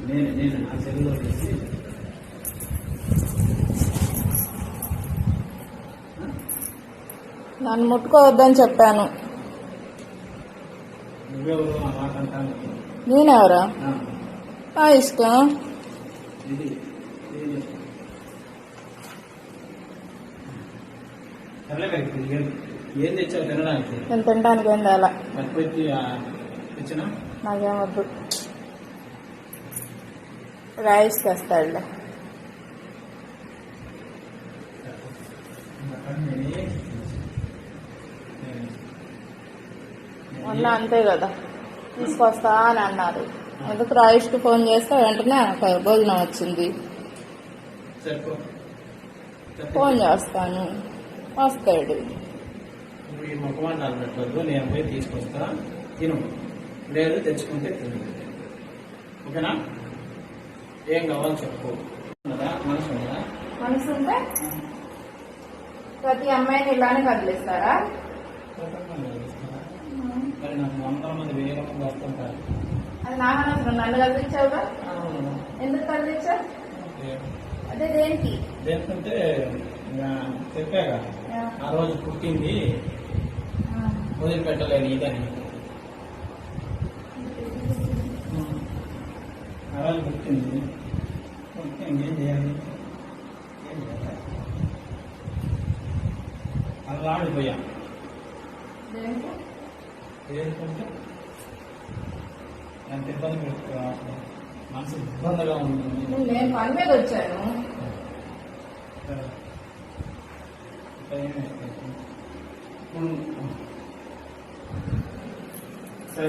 నేను నా చెరువులో చేసి నన్ను ముట్టుకోవద్దని చెప్పాను. నువ్వెవరు ఆ మాట అంటాను. నేనెవరా? నా ఇష్టం. ఇది ఏం తెచ్చావు తినడానికి? నేను తినడానికి ఏం తేలా. మర్చిపోయి తెచ్చినా నాకేమొద్దు. రైస్ తెస్తాడులే. మొన్న అంతే కదా, తీసుకొస్తా అని అన్నారు. ఎందుకు రాయిష్కి ఫోన్ చేస్తే వెంటనే భోజనం వచ్చింది. ఫోన్ చేస్తాను, వస్తాడు. ఈ ముఖమాటాలు పెట్టద్దు, నేను పోయి తీసుకొస్తా, తిను. లేదు తెచ్చుకుంటే తిను, ఓకేనా? ఏం కావాలో చెప్పు. మనసు ఉందా? మనసు ఉంటే ప్రతి అమ్మాయిని ఇలానే కదిలిస్తారా? మరి నాకు 100 మంది 1000 మంది వస్తుంటారు. అది నా మనసు. నన్ను కదిలించావుగా, ఎందుకు కదిలించావు? అదే దేనికి? దేనికంటే చెప్పాగా ఆ రోజు పుట్టింది వదిలిపెట్టలేని ఇదని. ఆ రోజు పుట్టింది ఏం చేయాలి? అలా ఆడిపోయా. ఏంటంటే ఎంత ఇబ్బంది పెట్టుకో, మనసు ఇబ్బందిగా ఉంటుంది. నేను పని మీద వచ్చాను. ఇప్పుడు